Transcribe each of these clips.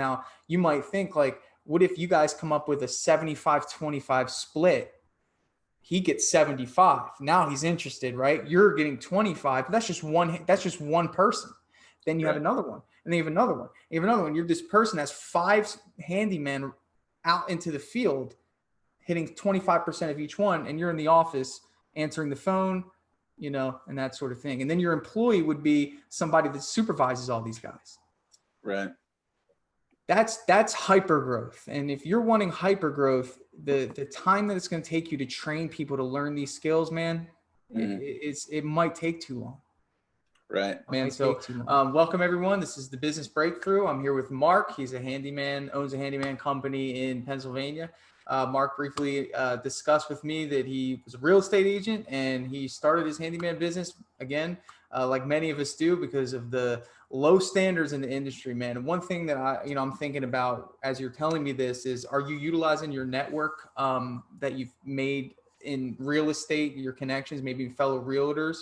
Now you might think like, what if you guys come up with a 75-25 split? He gets 75. Now he's interested, right? You're getting 25. But that's just one person. Then you have another one, and then you have another one. You have another one. You're this person has 5 handymen out into the field, hitting 25% of each one, and you're in the office answering the phone, and that sort of thing. And then your employee would be somebody that supervises all these guys. Right. That's hyper growth. And if you're wanting hyper growth, the time that it's going to take you to train people to learn these skills, man, it might take too long. Right. Man. So welcome everyone. This is the Business Breakthrough. I'm here with Mark. He's a handyman, owns a handyman company in Pennsylvania. Mark briefly discussed with me that he was a real estate agent and he started his handyman business again, like many of us do, because of the low standards in the industry, man. And one thing that I'm thinking about as you're telling me this is, are you utilizing your network that you've made in real estate, your connections, maybe fellow realtors,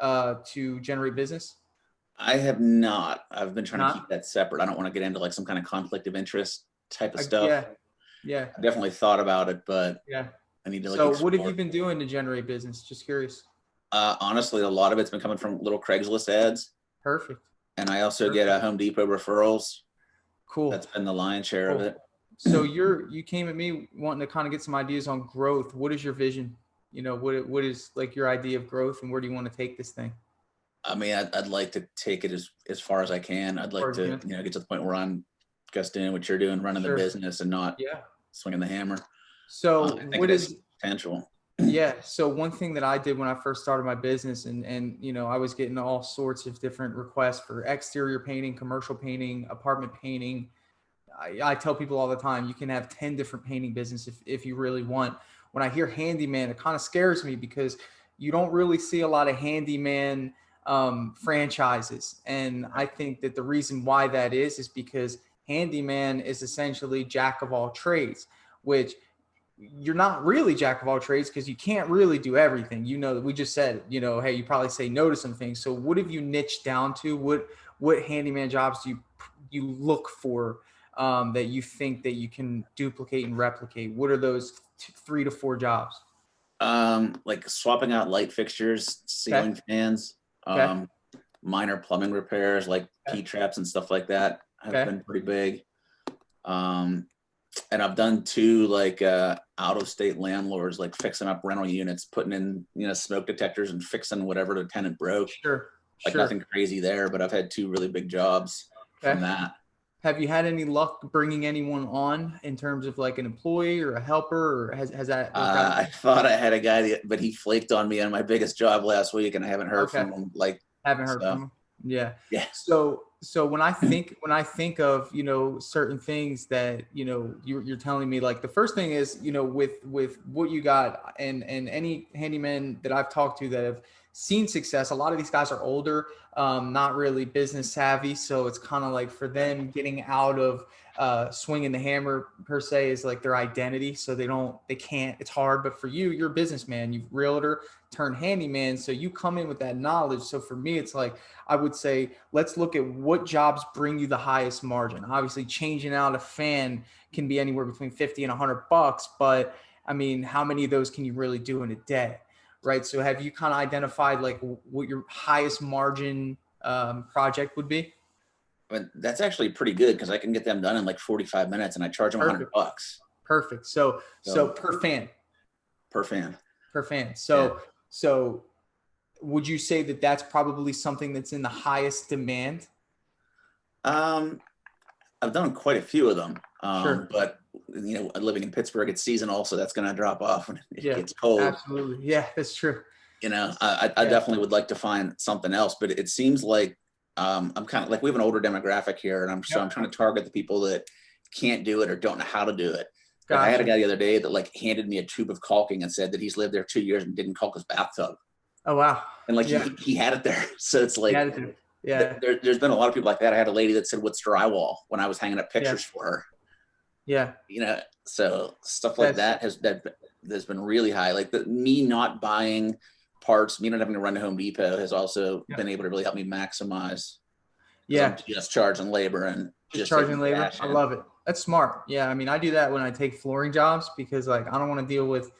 to generate business? I have not. I've been trying to keep that separate. I don't want to get into like some kind of conflict of interest type of stuff. Yeah. I definitely thought about it, but I need to So what have you been doing to generate business? Just curious. Honestly, a lot of it's been coming from little Craigslist ads. Perfect. And I also get a Home Depot referrals. Cool. That's been the lion's share of it. So you came at me wanting to kind of get some ideas on growth. What is your vision? What is like your idea of growth, and where do you want to take this thing? I mean, I'd like to take it as far as I can. I'd like to, get to the point where I'm just doing what you're doing, running the business and not swinging the hammer. So what is potential? Yeah. So one thing that I did when I first started my business and I was getting all sorts of different requests for exterior painting, commercial painting, apartment painting. I tell people all the time, you can have 10 different painting businesses if you really want. When I hear handyman, it kind of scares me because you don't really see a lot of handyman franchises. And I think that the reason why that is because handyman is essentially jack of all trades, which you're not really jack of all trades because you can't really do everything. We just said, hey, you probably say no to some things. So what have you niched down to? What handyman jobs do you look for that you think that you can duplicate and replicate? What are those 3 to 4 jobs? Like swapping out light fixtures, ceiling fans, minor plumbing repairs like P-traps and stuff like that have been pretty big. And I've done 2 like out-of-state landlords, like fixing up rental units, putting in smoke detectors and fixing whatever the tenant broke. Sure. Nothing crazy there, but I've had 2 really big jobs from that. Have you had any luck bringing anyone on in terms of like an employee or a helper, or has that? I thought I had a guy, but he flaked on me on my biggest job last week, and I haven't heard from him. Haven't heard from him. Yeah. So when I think of certain things that you're telling me, like the first thing is with what you got and any handyman that I've talked to that have seen success, a lot of these guys are older, not really business savvy, so it's kind of like for them getting out of swinging the hammer per se is like their identity, so they can't, it's hard. But for you're a businessman, you've realtor turned handyman, so you come in with that knowledge. So for me, it's like I would say, let's look at what jobs bring you the highest margin. Obviously, changing out a fan can be anywhere between $50 and $100, but I mean, how many of those can you really do in a day, right? So have you kind of identified like what your highest margin project would be? But that's actually pretty good because I can get them done in like 45 minutes and I charge them $100. Perfect. So per fan. So would you say that that's probably something that's in the highest demand? I've done quite a few of them, but living in Pittsburgh, it's seasonal, so that's going to drop off when it gets cold. Absolutely. Yeah, that's true. I definitely would like to find something else, but it seems like I'm kind of like, we have an older demographic here, and I'm trying to target the people that can't do it or don't know how to do it. Like I had a guy the other day that like handed me a tube of caulking and said that he's lived there 2 years and didn't caulk his bathtub. Oh, wow. And like he had it there. So it's like, there's been a lot of people like that. I had a lady that said, "What's drywall?" when I was hanging up pictures for her. Yeah. So stuff like that's been really high. Like me not buying parts, me not having to run to Home Depot has also been able to really help me maximize. because I'm just charging labor and just charging labor. I love it. That's smart. Yeah. I mean, I do that when I take flooring jobs because like, I don't want to deal with,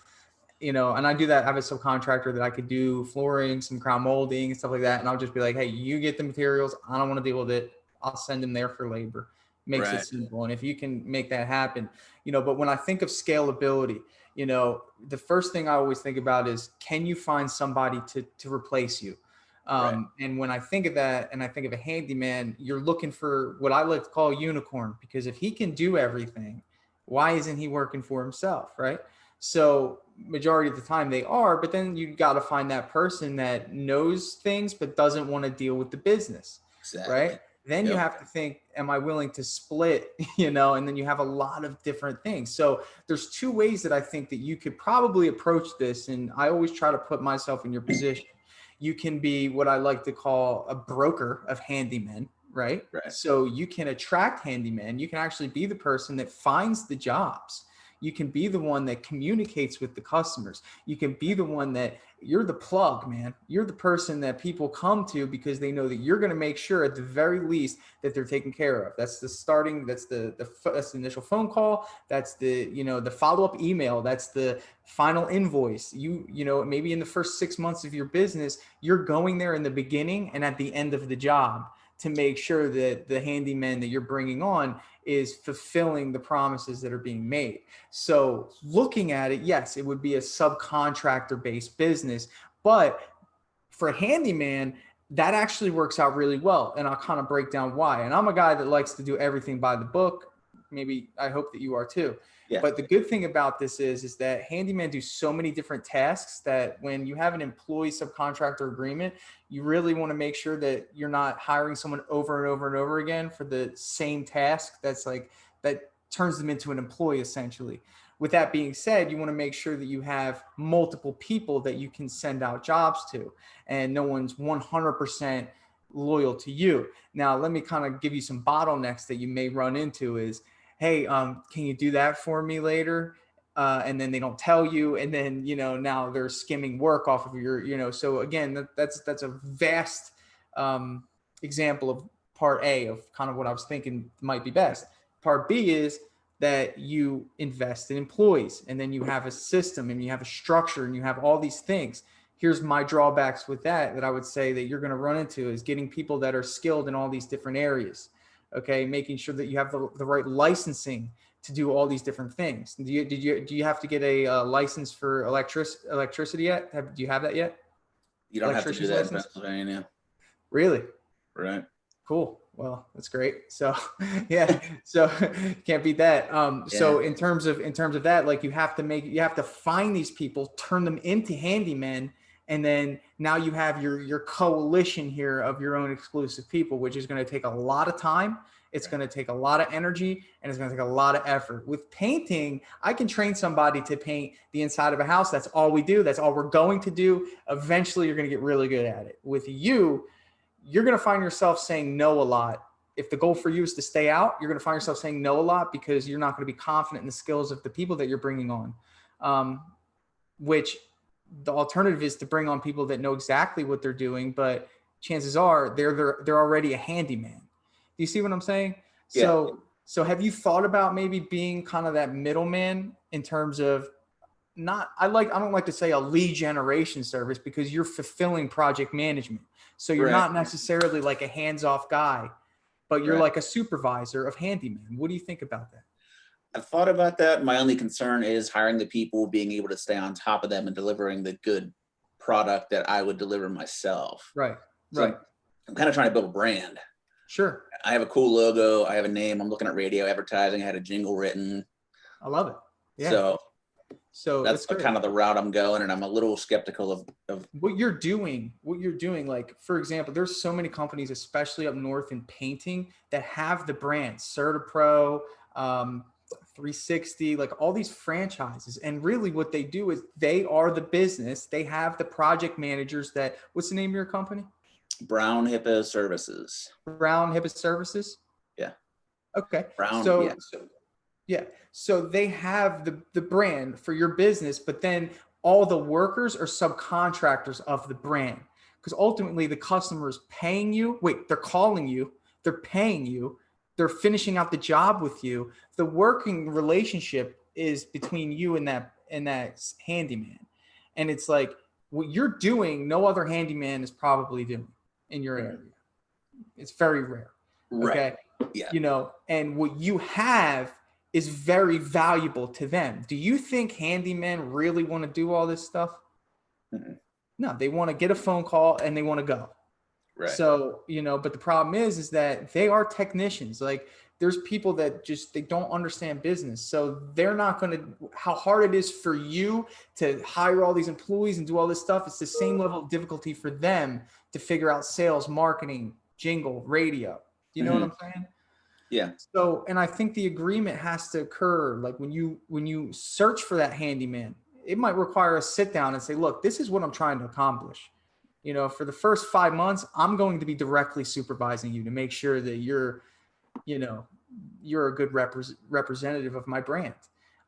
and I do that. I have a subcontractor that I could do flooring, some crown molding and stuff like that. And I'll just be like, hey, you get the materials. I don't want to deal with it. I'll send them there for labor. Makes it simple. And if you can make that happen, but when I think of scalability, the first thing I always think about is, can you find somebody to replace you? And when I think of that and I think of a handyman, you're looking for what I like to call a unicorn, because if he can do everything, why isn't he working for himself? Right. So majority of the time they are, but then you got to find that person that knows things, but doesn't want to deal with the business. Right. Then you have to think, am I willing to split, and then you have a lot of different things. So there's two ways that I think that you could probably approach this. And I always try to put myself in your position. You can be what I like to call a broker of handymen, right? So you can attract handymen. You can actually be the person that finds the jobs. You can be the one that communicates with the customers. You can be the one that you're the plug, man. You're the person that people come to because they know that you're going to make sure at the very least that they're taken care of. That's the starting. That's the initial phone call. That's the, the follow-up email. That's the final invoice. Maybe in the first 6 months of your business, you're going there in the beginning and at the end of the job to make sure that the handyman that you're bringing on is fulfilling the promises that are being made. So looking at it, yes, it would be a subcontractor based business, but for a handyman, that actually works out really well. And I'll kind of break down why. And I'm a guy that likes to do everything by the book. Maybe I hope that you are too. Yeah. But the good thing about this is that handymen do so many different tasks that when you have an employee subcontractor agreement, you really want to make sure that you're not hiring someone over and over and over again for the same task. That turns them into an employee essentially. With that being said, you want to make sure that you have multiple people that you can send out jobs to, and no one's 100% loyal to you. Now, let me kind of give you some bottlenecks that you may run into is, hey, can you do that for me later? And then they don't tell you. And then, now they're skimming work off of your, so again, that's a vast example of part A of kind of what I was thinking might be best. Part B is that you invest in employees, and then you have a system and you have a structure and you have all these things. Here's my drawbacks with that I would say that you're going to run into is getting people that are skilled in all these different areas. Okay. Making sure that you have the right licensing to do all these different things. Do you have to get a license for electricity yet? Do you have that yet? You don't have to do that in Pennsylvania. Really? Right. Cool. Well, that's great. So yeah, so can't beat that. So in terms of that, like you have to find these people, turn them into handymen. And then now you have your coalition here of your own exclusive people, which is going to take a lot of time. It's going to take a lot of energy, and it's going to take a lot of effort. With painting, I can train somebody to paint the inside of a house. That's all we do. That's all we're going to do. Eventually, you're going to get really good at it. With you, you're going to find yourself saying no a lot. If the goal for you is to stay out, you're going to find yourself saying no a lot because you're not going to be confident in the skills of the people that you're bringing on, which the alternative is to bring on people that know exactly what they're doing, but chances are they're already a handyman. Do you see what I'm saying? Yeah. So have you thought about maybe being kind of that middleman in terms of I don't like to say a lead generation service because you're fulfilling project management. So you're not necessarily like a hands-off guy, but you're like a supervisor of handyman. What do you think about that? I've thought about that. My only concern is hiring the people, being able to stay on top of them and delivering the good product that I would deliver myself. Right. So I'm kind of trying to build a brand. Sure. I have a cool logo. I have a name. I'm looking at radio advertising. I had a jingle written. I love it. Yeah. So that's kind of the route I'm going. And I'm a little skeptical of what you're doing. Like, for example, there's so many companies, especially up north in painting, that have the brand CertaPro, 360, like all these franchises. And really what they do is they are the business. They have the project managers what's the name of your company? Brown HIPAA Services. Brown HIPAA Services? Yeah. Okay. Brown, So they have the brand for your business, but then all the workers are subcontractors of the brand, because ultimately the customer is paying you. They're calling you. they're paying you, they're finishing out the job with you. The working relationship is between you and that handyman. And it's like what you're doing, no other handyman is probably doing in your area. It's very rare. Okay. Right. Yeah. You know, and what you have is very valuable to them. Do you think handymen really want to do all this stuff? Mm-hmm. No, they want to get a phone call and they want to go. Right. So, you know, but the problem is that they are technicians. Like there's people that just, they don't understand business. So they're not going to, how hard it is for you to hire all these employees and do all this stuff. It's the same level of difficulty for them to figure out sales, marketing, jingle, radio. Do you know what I'm saying? Yeah. So, and I think the agreement has to occur. Like when you search for that handyman, it might require a sit down and say, look, this is what I'm trying to accomplish. You know, for the first 5 months, I'm going to be directly supervising you to make sure that you're a good representative of my brand.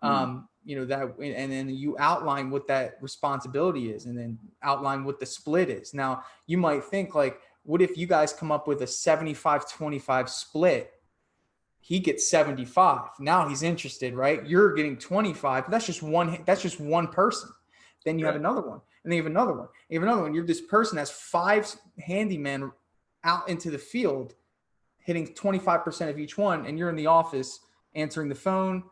You know, that, and then you outline what that responsibility is and then outline what the split is. Now you might think like, what if you guys come up with a 75-25 split? He gets 75. Now he's interested, right? You're getting 25. That's just one person. Then you have another one, and then you have another one. You have another one. You're this person has 5 handymen out into the field, hitting 25% of each one, and you're in the office answering the phone,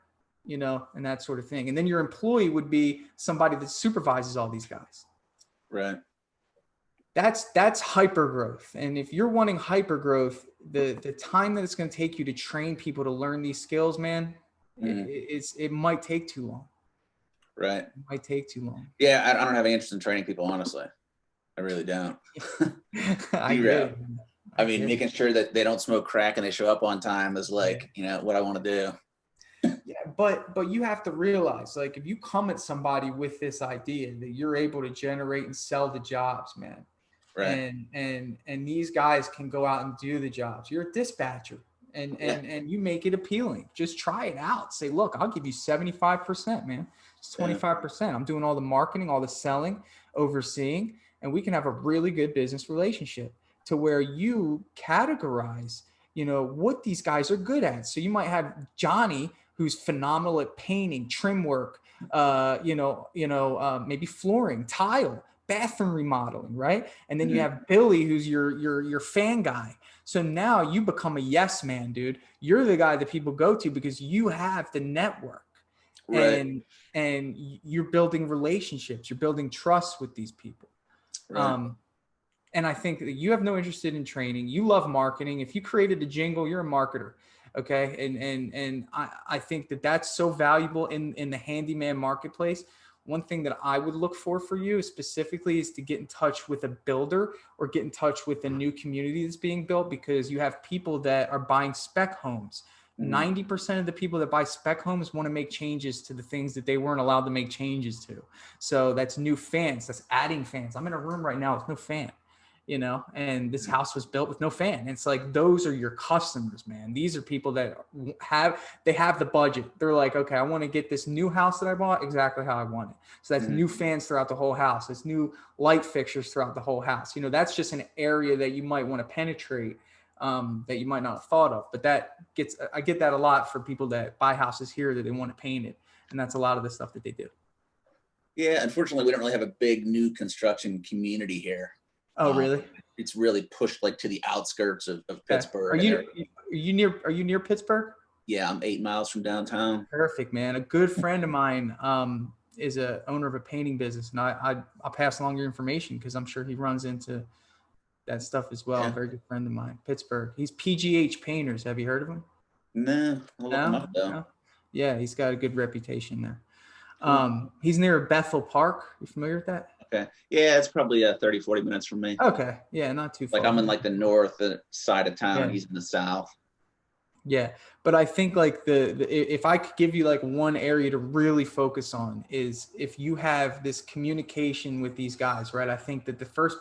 you know, and that sort of thing. And then your employee would be somebody that supervises all these guys. Right. That's hyper growth. And if you're wanting hyper growth, the time that it's going to take you to train people to learn these skills, man, it might take too long. Right. It might take too long. Yeah. I don't have any interest in training people, honestly. I really don't. I mean, making sure that they don't smoke crack and they show up on time is like, you know, what I want to do. Yeah. But you have to realize, like, if you come at somebody with this idea that you're able to generate and sell the jobs, man, right. And these guys can go out and do the jobs. You're a dispatcher and you make it appealing. Just try it out. Say, look, I'll give you 75%, man. It's 25%. I'm doing all the marketing, all the selling, overseeing, and we can have a really good business relationship to where you categorize, you know, what these guys are good at. So you might have Johnny, who's phenomenal at painting, trim work, maybe flooring, tile, bathroom remodeling, right? And then you have Billy, who's your fan guy. So now you become a yes man, dude. You're the guy that people go to because you have the network, right. And you're building relationships. You're building trust with these people. Right. And I think that you have no interest in training. You love marketing. If you created a jingle, you're a marketer. Okay. And I think that that's so valuable in the handyman marketplace. One thing that I would look for you specifically is to get in touch with a builder or get in touch with a new community that's being built, because you have people that are buying spec homes. 90% of the people that buy spec homes want to make changes to the things that they weren't allowed to make changes to. So that's new fans. That's adding fans. I'm in a room right now with no fan, you know, and this house was built with no fan. And it's like, those are your customers, man. These are people that have the budget. They're like, okay, I want to get this new house that I bought exactly how I want it. So that's new fans throughout the whole house. It's new light fixtures throughout the whole house. You know, that's just an area that you might want to penetrate, that you might not have thought of, but I get that a lot for people that buy houses here that they want to paint it. And that's a lot of the stuff that they do. Yeah. Unfortunately, we don't really have a big new construction community here. Oh, really? It's really pushed like to the outskirts of Pittsburgh. Are you near Pittsburgh? Yeah, I'm 8 miles from downtown. Perfect, man. A good friend of mine is a owner of a painting business, and I'll pass along your information because I'm sure he runs into that stuff as well. Yeah. A very good friend of mine, Pittsburgh. He's PGH Painters. Have you heard of him? No. No? Yeah, he's got a good reputation there. He's near Bethel Park. You familiar with that? Okay. Yeah, it's probably 30, 40 minutes from me. Okay. Yeah, not too far. Like I'm in like the north side of town. Yeah. He's in the south. Yeah. But I think like if I could give you like one area to really focus on is if you have this communication with these guys, right? I think that the first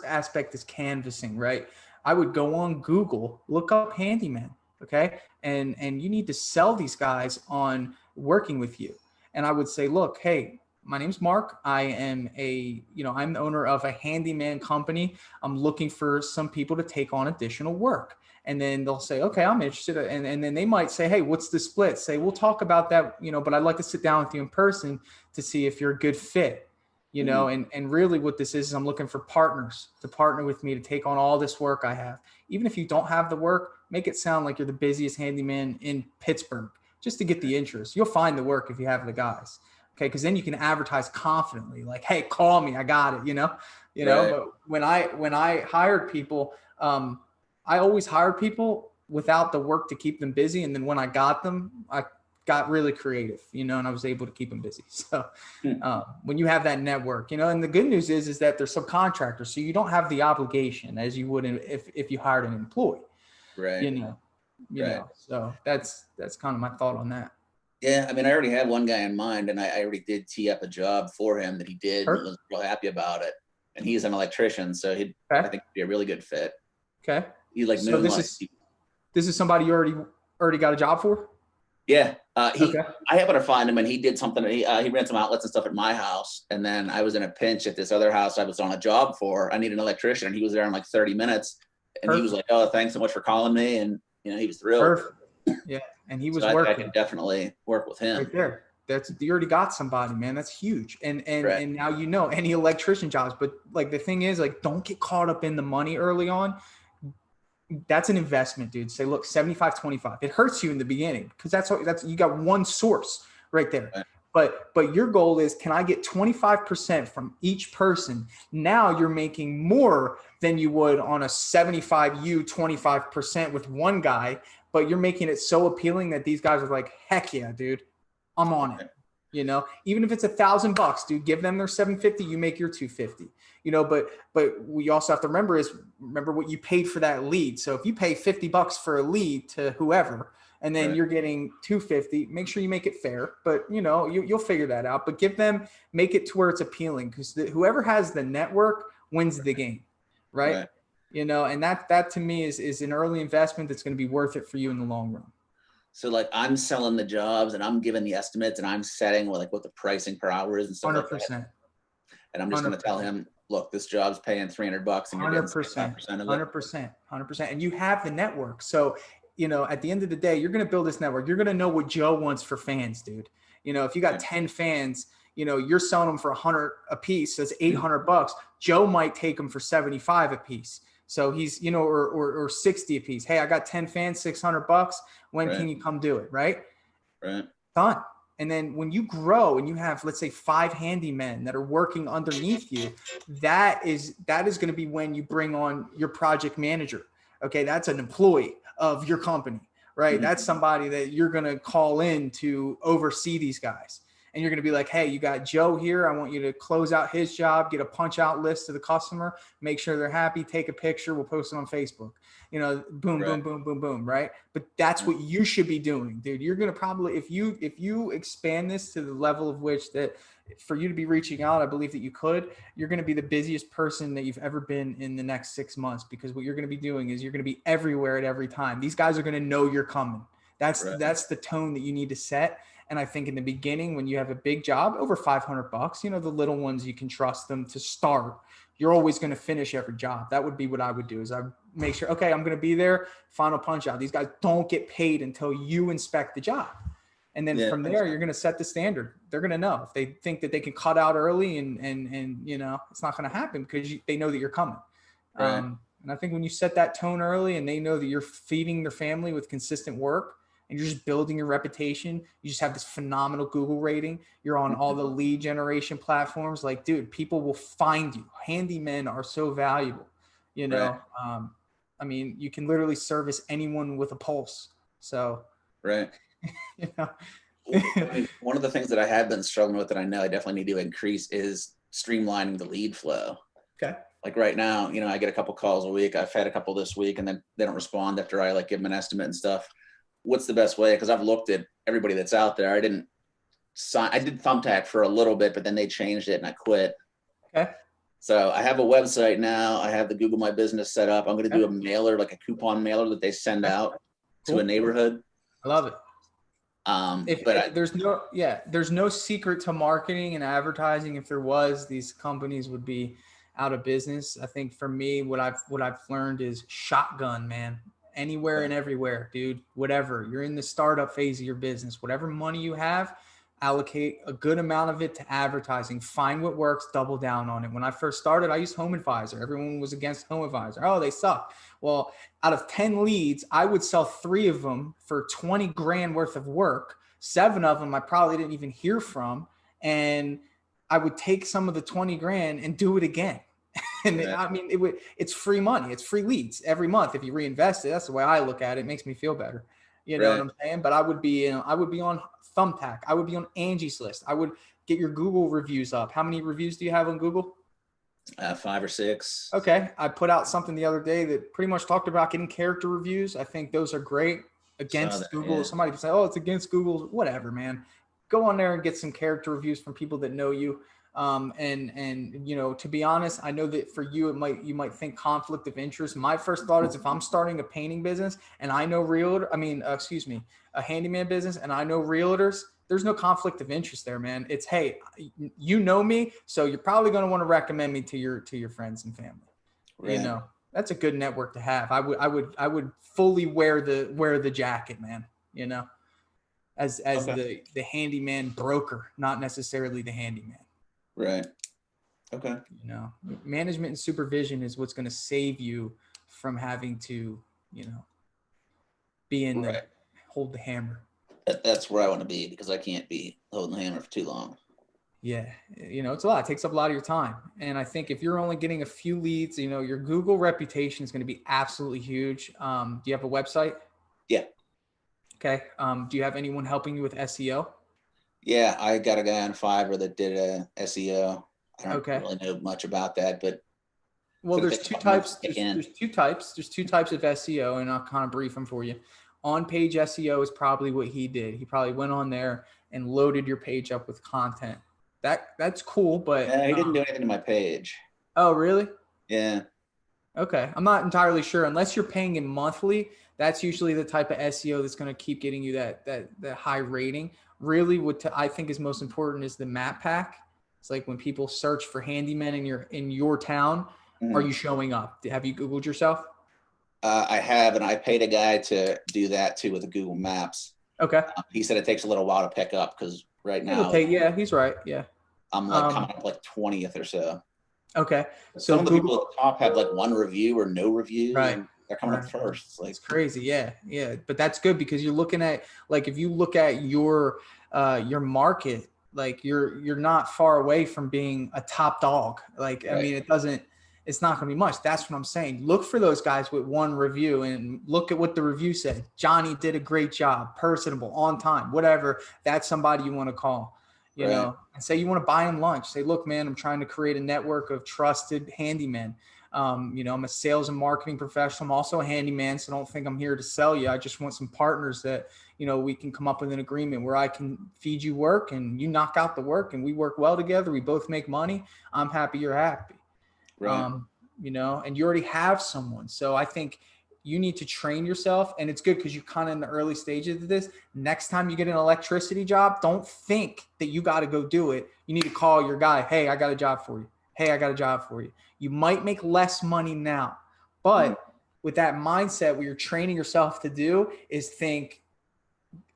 aspect is canvassing, right? I would go on Google, look up handyman. Okay. And you need to sell these guys on working with you. And I would say, look, hey, my name's Mark. I'm the owner of a handyman company. I'm looking for some people to take on additional work. And then they'll say, okay, I'm interested. And then they might say, hey, what's the split? Say, we'll talk about that, but I'd like to sit down with you in person to see if you're a good fit, and really what this is I'm looking for partners to partner with me to take on all this work I have. Even if you don't have the work, make it sound like you're the busiest handyman in Pittsburgh, just to get the interest. You'll find the work if you have the guys. Okay. Cause then you can advertise confidently, like, hey, call me, I got it, but when I hired people, I always hired people without the work to keep them busy. And then when I got them, I got really creative, and I was able to keep them busy. So when you have that network, and the good news is that they're subcontractors. So you don't have the obligation as you would if you hired an employee, right. So that's kind of my thought on that. Yeah. I mean, I already had one guy in mind, and I already did tee up a job for him that he did. And was real happy about it. And he's an electrician. So I think he'd be a really good fit. Okay. He like so this is somebody you already got a job for? Yeah. I happened to find him, and he did something. He ran some outlets and stuff at my house. And then I was in a pinch at this other house I was on a job for. I needed an electrician, and he was there in like 30 minutes. And he was like, oh, thanks so much for calling me. And, he was thrilled. Perfect. Yeah. And he was working. I could definitely work with him. Right there. You already got somebody, man. That's huge. And now, any electrician jobs, but like the thing is, like, don't get caught up in the money early on. That's an investment, dude. Say, look, 75-25. It hurts you in the beginning because that's you got one source right there. Right. But your goal is, can I get 25% from each person? Now you're making more than you would on a 25% with one guy, but you're making it so appealing that these guys are like, heck yeah, dude, I'm on it. Even if it's $1,000, dude, give them their $750, you make your $250. But we also have to remember what you paid for that lead. So if you pay $50 for a lead to whoever, and then you're getting $250, make sure you make it fair. But you'll figure that out. But make it to where it's appealing, because whoever has the network wins the game, right? And that to me is an early investment that's going to be worth it for you in the long run. So like I'm selling the jobs and I'm giving the estimates and I'm setting what the pricing per hour is and stuff 100%. like that. And I'm just going to tell him, look, this job's paying $300 and you're getting 5% of it. 100%. And you have the network. So, at the end of the day, you're going to build this network. You're going to know what Joe wants for fans, dude. If you got 10 fans, you're selling them for 100 a piece. So it's $800. Joe might take them for 75 a piece. So he's, or 60 a piece. Hey, I got 10 fans, $600. When can you come do it? Right. Done. And then when you grow and you have, let's say, 5 handymen that are working underneath you, that is going to be when you bring on your project manager. Okay. That's an employee of your company, right? Mm-hmm. That's somebody that you're going to call in to oversee these guys. And you're going to be like, hey, you got Joe here. I want you to close out his job, get a punch out list to the customer, make sure they're happy, take a picture. We'll post it on Facebook, boom, boom, boom, boom, boom. Right. But that's what you should be doing, dude. You're going to probably, if you expand this to the level of which that for you to be reaching out, I believe that you could, you're going to be the busiest person that you've ever been in the next 6 months, because what you're going to be doing is you're going to be everywhere at every time. These guys are going to know you're coming. That's the tone that you need to set. And I think in the beginning, when you have a big job over $500, the little ones, you can trust them to start. You're always going to finish every job. That would be what I would do, is I make sure, okay, I'm going to be there, final punch out. These guys don't get paid until you inspect the job. And then from there, you're going to set the standard. They're going to know if they think that they can cut out early and it's not going to happen because they know that you're coming. Right. And I think when you set that tone early and they know that you're feeding their family with consistent work, and you're just building your reputation, you just have this phenomenal Google rating. You're on all the lead generation platforms. Like, dude, people will find you. Handymen are so valuable, Right. I mean, you can literally service anyone with a pulse. So, right. One of the things that I have been struggling with that I know I definitely need to increase is streamlining the lead flow. Okay. Like right now, I get a couple calls a week. I've had a couple this week, and then they don't respond after I give them an estimate and stuff. What's the best way? Because I've looked at everybody that's out there. I did Thumbtack for a little bit, but then they changed it and I quit. Okay. So I have a website now. I have the Google My Business set up. I'm going to do a mailer, like a coupon mailer that they send out to a neighborhood. I love it. There's no secret to marketing and advertising. If there was, these companies would be out of business. I think for me, what I've learned is shotgun, man. anywhere and everywhere, dude. Whatever. You're in the startup phase of your business. Whatever money you have, allocate a good amount of it to advertising. Find what works, double down on it. When I first started, I used Home Advisor. Everyone was against Home Advisor. Oh, they suck. Well, out of 10 leads, I would sell 3 of them for 20 grand worth of work. 7 of them I probably didn't even hear from. And I would take some of the 20 grand and do it again. And I mean, it's free money. It's free leads every month. If you reinvest it, that's the way I look at it. It makes me feel better. You know what I'm saying? But I would be on Thumbtack. I would be on Angie's List. I would get your Google reviews up. How many reviews do you have on Google? 5 or 6. Okay. I put out something the other day that pretty much talked about getting character reviews. I think those are great against Google. Yeah. Somebody can say, oh, it's against Google. Whatever, man. Go on there and get some character reviews from people that know you. And you know, to be honest, I know that for you, you might think conflict of interest. My first thought is if I'm starting a painting business and I know a handyman business and I know realtors, there's no conflict of interest there, man. It's, hey, you know me, so you're probably going to want to recommend me to your friends and family. Right. You know, that's a good network to have. I would fully wear the jacket, man, you know, as the handyman broker, not necessarily the handyman. Right. Okay. You know, management and supervision is what's going to save you from having to, you know, be in hold the hammer. That's where I want to be, because I can't be holding the hammer for too long. Yeah. You know, it's a lot. It takes up a lot of your time. And I think if you're only getting a few leads, you know, your Google reputation is going to be absolutely huge. Do you have a website? Yeah. Okay. Do you have anyone helping you with SEO? Yeah, I got a guy on Fiverr that did a SEO. I don't really know much about that, but there's 2 types. There's 2 types. There's 2 types of SEO, and I'll kind of brief them for you. On-page SEO is probably what he did. He probably went on there and loaded your page up with content. That's cool, but he didn't do anything to my page. Oh, really? Yeah. Okay, I'm not entirely sure. Unless you're paying him monthly, that's usually the type of SEO that's going to keep getting you that high rating. Really, what I think is most important is the map pack. It's like when people search for handyman in your town, are you showing up? Have you Googled yourself? I have, and I paid a guy to do that too with the Google Maps. Okay. He said it takes a little while to pick up because right now. Yeah, he's right. Yeah. I'm like coming up like 20th or so. Okay. So some of the people at the top have like 1 review or no review. Right. And they're coming up first. It's crazy. Yeah. Yeah. But that's good, because you're looking at, like, if you look at your market, like you're not far away from being a top dog. Like, I mean, it's not going to be much. That's what I'm saying. Look for those guys with 1 review and look at what the review said. Johnny did a great job, personable, on time, whatever. That's somebody you want to call, you know, and say you want to buy him lunch. Say, look, man, I'm trying to create a network of trusted handymen. You know, I'm a sales and marketing professional. I'm also a handyman, so don't think I'm here to sell you. I just want some partners that, you know, we can come up with an agreement where I can feed you work and you knock out the work and we work well together. We both make money. I'm happy, you're happy. Right. You know, and you already have someone. So I think you need to train yourself, and it's good because you're kind of in the early stages of this. Next time you get an electricity job, don't think that you got to go do it. You need to call your guy. Hey, I got a job for you. Hey, I got a job for you. You might make less money now, but with that mindset, what you're training yourself to do is think,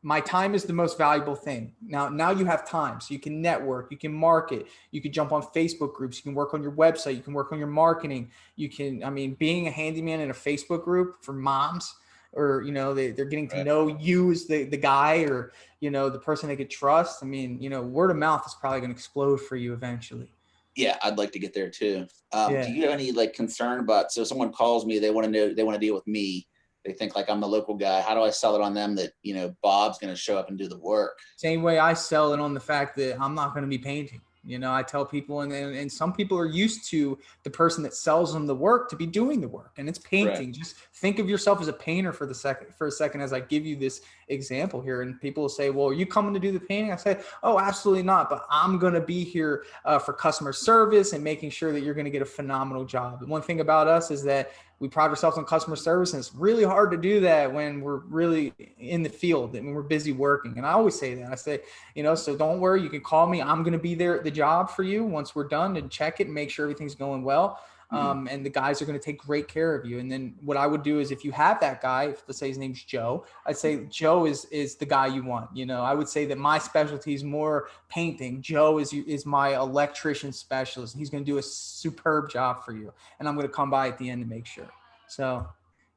my time is the most valuable thing. Now you have time, so you can network, you can market, you can jump on Facebook groups, you can work on your website, you can work on your marketing. You can, I mean, being a handyman in a Facebook group for moms, or, you know, they're getting to know you as the guy, or, you know, the person they could trust. I mean, you know, word of mouth is probably going to explode for you eventually. Yeah, I'd like to get there too. Do you have any like concern about, so someone calls me, they want to deal with me. They think like I'm the local guy. How do I sell it on them that, you know, Bob's going to show up and do the work? Same way I sell it on the fact that I'm not going to be painting. You know, I tell people, and some people are used to the person that sells them the work to be doing the work, and it's painting. Right. Just think of yourself as a painter for a second, as I give you this example here. And people will say, well, are you coming to do the painting? I say, oh, absolutely not. But I'm going to be here for customer service and making sure that you're going to get a phenomenal job. And one thing about us is that we pride ourselves on customer service, and it's really hard to do that when we're really in the field and when we're busy working. And I always say that. I say, you know, so don't worry, you can call me. I'm going to be there at the job for you once we're done and check it and make sure everything's going well. And the guys are going to take great care of you. And then what I would do is if you have that guy, if let's say his name's Joe, I'd say Joe is the guy you want. You know, I would say that my specialty is more painting. Joe is my electrician specialist. He's going to do a superb job for you. And I'm going to come by at the end to make sure. So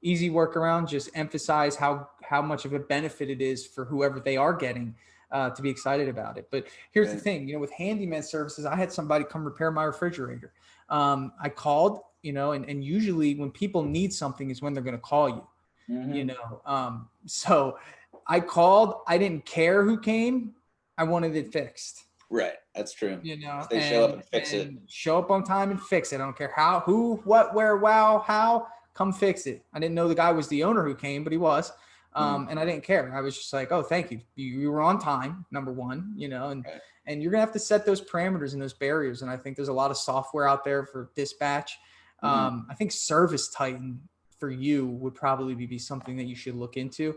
easy workaround, just emphasize how much of a benefit it is for whoever they are getting to be excited about it. But here's the thing, you know, with handyman services, I had somebody come repair my refrigerator. I called, you know, and usually when people need something is when they're going to call you, you know? So I called, I didn't care who came. I wanted it fixed. Right. That's true. You know, they show up and fix it. Show up on time and fix it. I don't care how, who, what, where, wow, how, come fix it. I didn't know the guy was the owner who came, but he was. And I didn't care. I was just like, oh, thank you. You were on time, number one, you know, and you're going to have to set those parameters and those barriers. And I think there's a lot of software out there for dispatch. I think Service Titan for you would probably be something that you should look into.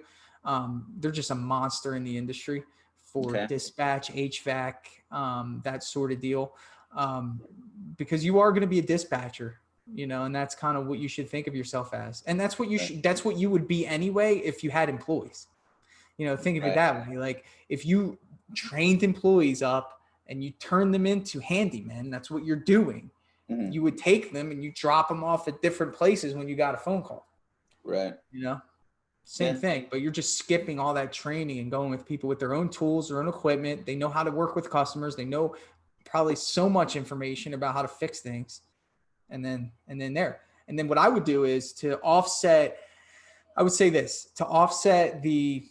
They're just a monster in the industry for dispatch, HVAC, that sort of deal. Because you are going to be a dispatcher. You know, and that's kind of what you should think of yourself as. And that's what you should, that's what you would be anyway if you had employees. You know, think of it that way. Like if you trained employees up and you turn them into handymen, that's what you're doing. You would take them and you drop them off at different places when you got a phone call. Right. You know, same thing, but you're just skipping all that training and going with people with their own tools, their own equipment. They know how to work with customers. They know probably so much information about how to fix things. And then what I would do is to offset, I would say this, to offset the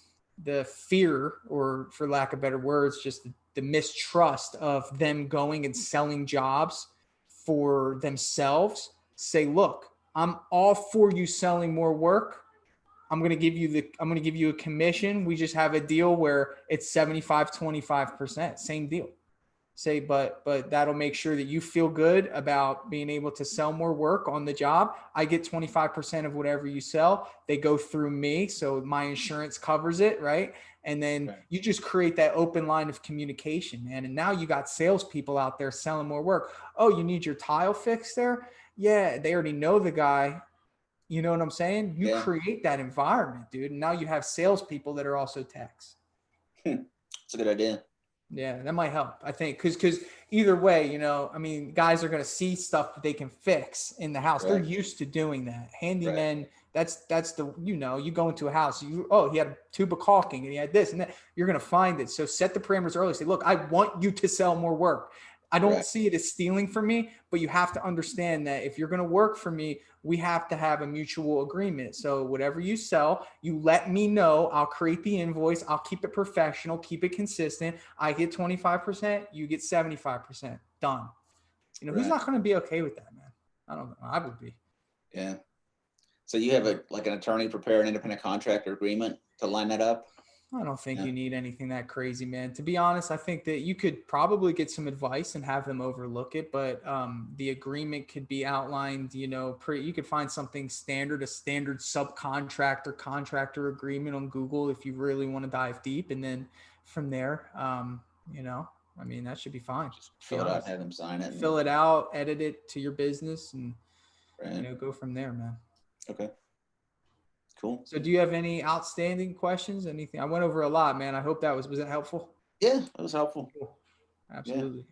fear, or for lack of better words, just the mistrust of them going and selling jobs for themselves. Say, look, I'm all for you selling more work. I'm going to give you a commission. We just have a deal where it's 75, 25%, same deal. Say, but that'll make sure that you feel good about being able to sell more work on the job. I get 25% of whatever you sell. They go through me. So my insurance covers it. Right. And then you just create that open line of communication, man. And now you got salespeople out there selling more work. Oh, you need your tile fixed there? Yeah. They already know the guy. You know what I'm saying? You create that environment, dude. And now you have salespeople that are also techs. It's a good idea. Yeah, that might help, I think, because either way, you know, I mean, guys are going to see stuff that they can fix in the house. They're used to doing that. Handyman, that's the, you know, you go into a house, he had a tube of caulking and he had this and that. You're going to find it. So set the parameters early. Say, look, I want you to sell more work. I don't see it as stealing from me, but you have to understand that if you're going to work for me, we have to have a mutual agreement. So whatever you sell, you let me know. I'll create the invoice. I'll keep it professional, keep it consistent. I get 25%, you get 75%. Done. You know, who's not going to be okay with that, man? I don't know. I would be. Yeah. So you have an attorney prepare an independent contractor agreement to line that up? I don't think you need anything that crazy, man. To be honest, I think that you could probably get some advice and have them overlook it, but the agreement could be outlined, you know, you could find something standard, a standard subcontractor contractor agreement on Google if you really want to dive deep. And then from there, you know, I mean, that should be fine. Just fill it out, have them sign it. Fill it out, edit it to your business and, you know, go from there, man. Okay. Cool. So do you have any outstanding questions? Anything? I went over a lot, man. I hope was that helpful? Yeah, that was helpful. Cool. Absolutely.